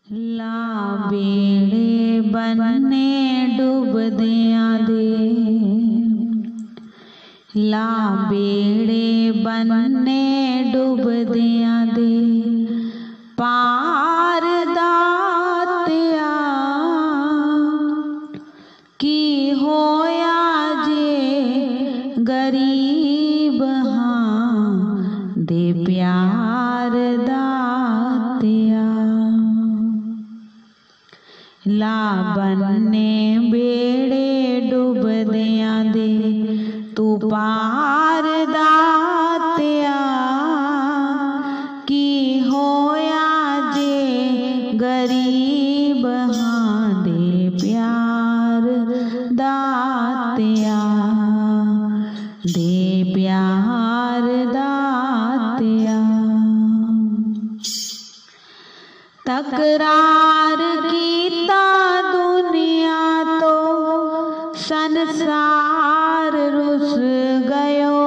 ला बेड़े बनने डूब दिया दे, ला बेड़े बनने डूब दिया दे, पार दातिया की होया जे गरीब हाँ दे प्यार दातिया। ला बनने बेड़े डूब दिया दे, तू पार दातिया की होया जे गरीब हाँ दे प्यार दातिया, दे प्यार दातिया। तकरार कीता दुनिया तो संसार रुस गयो,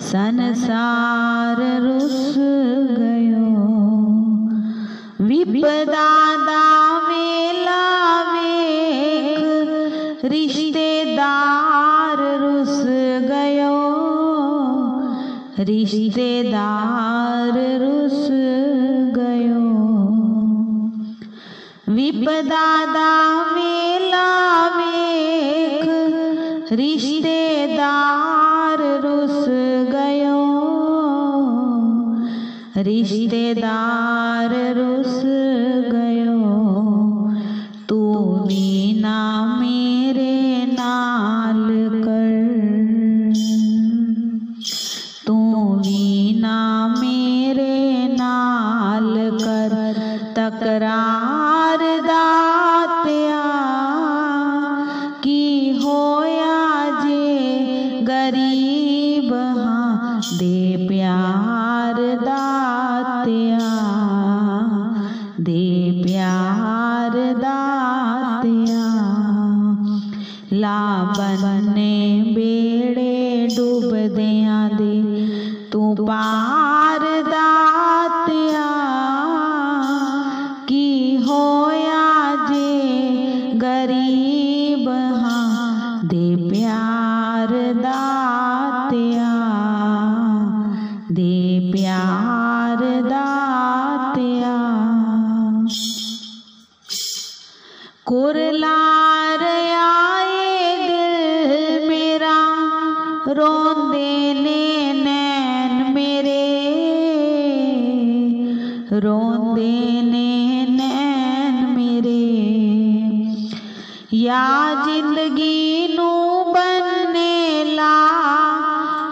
संसार रुस गयो। विपदा दा वेला वेख रिश्तेदार रुस गयो, रिश्तेदार रुस गयो। विपदा दा वेला वेख रिश्तेदार रुस गयो, रिश्तेदार रुस गयो। तू भी ना मेरे नाल कर, तू भी ना मेरे नाल कर, तकरार दातिया की होया जे गरीब हाँ दे प्यार दातिया, दे प्यार दातिया। ला बनने बेड़े डूब दिया दे, तू पार दातिया की होया जे गरीब हाँ दे प्यार दातिया, दे प्यार दातिया। कुरलार आए दिल मेरा, रोंदे ने नैन मेरे, रोंदे ने नैन मेरे। या जिंदगी नू बनने ला,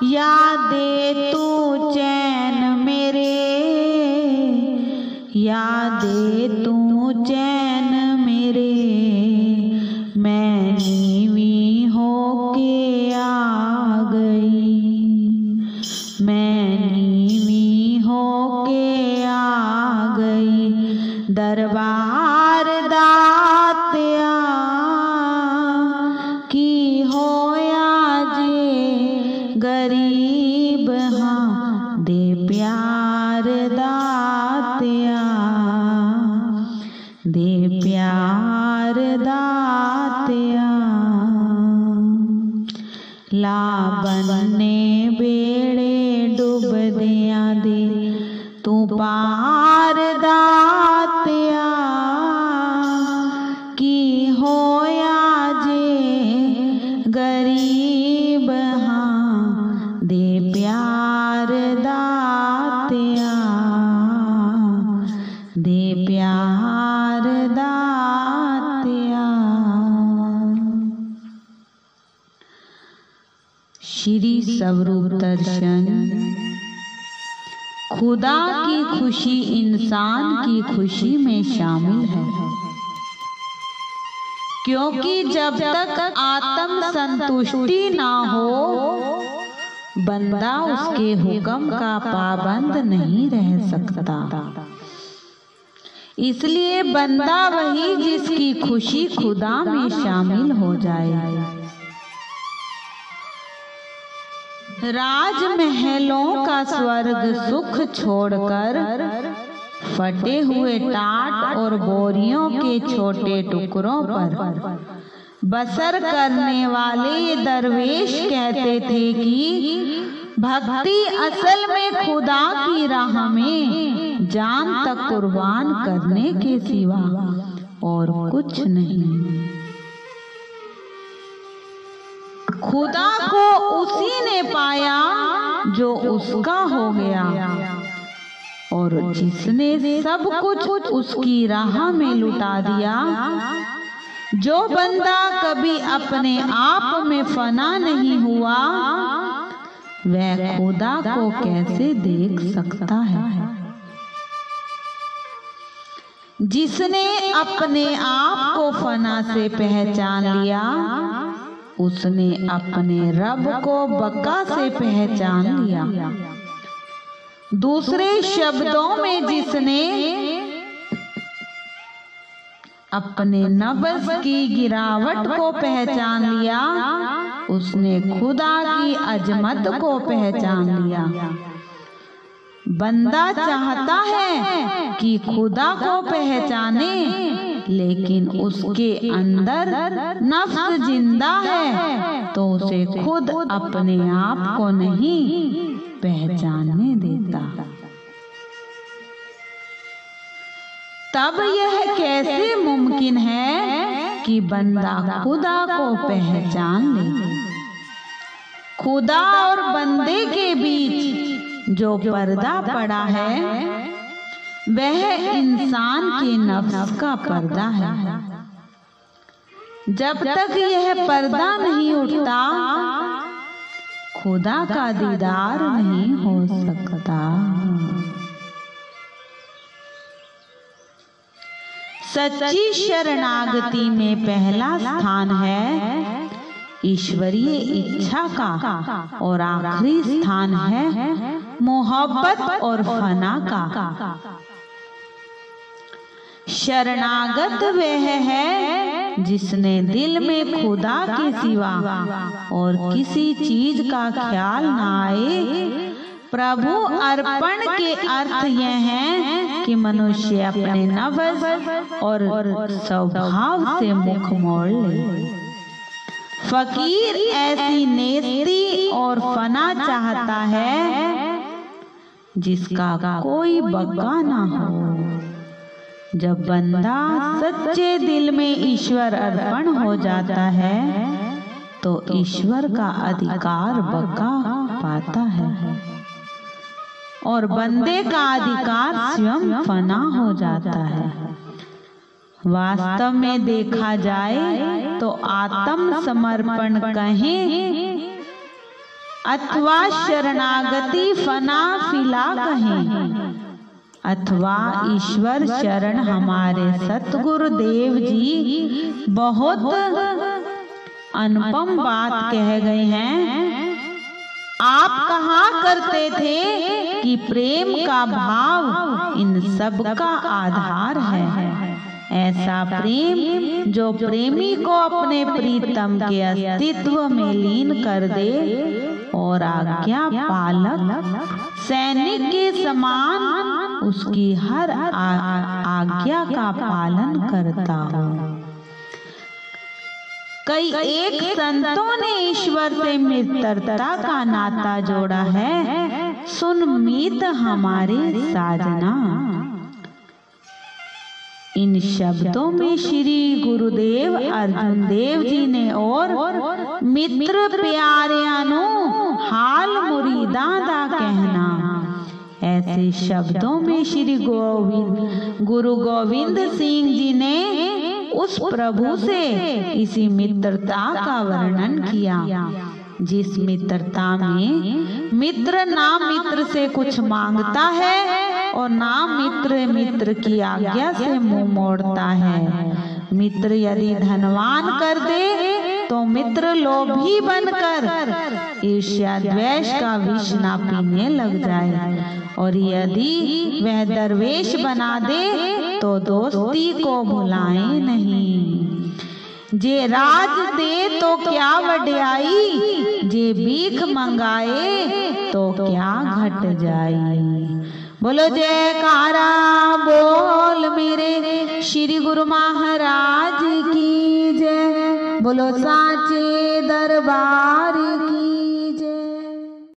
या दे तू चैन मेरे, या दे तू चैन मेरे। मैं नीवी होके आ गई, मैं नीवी होके आ गई, दरबार दातिया की होया जे गरीब हाँ दे प्यार दातिया, दे प्यार दातिया। ला बनने बेड़े डूब दिया दे, तू पार दातिया की होया जे गरीब हाँ दे प्यार दातिया, दे प्यार दातिया। श्री स्वरूप दर्शन। खुदा की खुशी इंसान की खुशी में शामिल है, क्योंकि जब तक आत्म संतुष्टि ना हो बंदा उसके हुक्म का पाबंद नहीं रह सकता। इसलिए बंदा वही जिसकी खुशी खुदा में शामिल हो जाए। राजमहलों का स्वर्ग सुख छोड़कर फटे हुए टाट और बोरियों के छोटे टुकड़ों पर बसर करने वाले ये दरवेश कहते थे कि भक्ति असल में खुदा की राह में जान तक कुर्बान करने के सिवा और कुछ नहीं। खुदा को उसी ने पाया जो उसका हो गया, और जिसने सब कुछ उसकी राह में लुटा दिया। जो बंदा कभी अपने आप में फना नहीं हुआ, वह खुदा को कैसे देख सकता है? जिसने अपने आप को फना से पहचान लिया, उसने अपने रब को बका से पहचान लिया। दूसरे शब्दों में, जिसने अपने नफ्स की गिरावट को पहचान लिया, उसने खुदा की अजमत को पहचान लिया। बंदा चाहता है कि खुदा को पहचाने, लेकिन उसके अंदर नफ्स जिंदा है तो उसे खुद अपने आप को नहीं पहचानने देता। तब यह कैसे मुमकिन है कि बंदा खुदा को पहचान ले? खुदा और बंदे के बीच जो पर्दा पड़ा है, वह इंसान के नफ्स का पर्दा है। जब तक यह पर्दा नहीं उठता, खुदा का दीदार नहीं हो सकता। सच्ची शरणागति में पहला स्थान है ईश्वरीय इच्छा का, और आखिरी स्थान है मोहब्बत और फना का। शरणागत वह है जिसने दिल में खुदा के सिवा और किसी चीज का ख्याल न आए। प्रभु अर्पण के अर्थ यह है कि मनुष्य अपने नफ्स और स्वभाव से मुख मोड़ ले। फकीर ऐसी नेस्ती और फना चाहता है जिसका कोई बका ना हो। जब बंदा सच्चे दिल में ईश्वर अर्पण हो जाता है, तो ईश्वर का अधिकार बका पाता है और बंदे का अधिकार स्वयं फना हो जाता है। वास्तव में देखा जाए तो आत्म समर्पण कहें अथवा शरणागति फना फिला कहें, अथवा ईश्वर शरण हमारे सतगुरुदेव जी बहुत अनुपम बात कह गए हैं। आप कहा करते थे कि प्रेम का भाव इन सब का आधार है। ऐसा प्रेम जो प्रेमी को अपने प्रीतम के अस्तित्व में लीन कर दे और आज्ञा पालक सैनिक के समान उसकी हर आज्ञा का पालन करता हो। कई एक संतों ने ईश्वर से मित्रता का नाता जोड़ा है। सुन मीत हमारे साजना। इन शब्दों में श्री गुरुदेव अर्जुन देव जी ने और मित्र प्यारियानो हाल मुरीदा दा कहना। ऐसे शब्दों में श्री गुरु गोविंद सिंह जी ने उस प्रभु से इसी मित्रता का वर्णन किया, जिस मित्रता में मित्र ना मित्र से कुछ मांगता है और ना मित्र की आज्ञा से मुंह मोड़ता है। मित्र यदि धनवान कर दे तो मित्र लोभी बनकर ईर्ष्या द्वेष का विष ना पीने लग जाए, और यदि वह दरवेश बना दे तो दोस्ती को भुलाए नहीं। जे राज दे तो क्या वड्याई, जे भीख मंगाए तो क्या घट जाई। बोलो जयकारा बोल। श्री गुरु महाराज की जय। बोलो साचे दरबार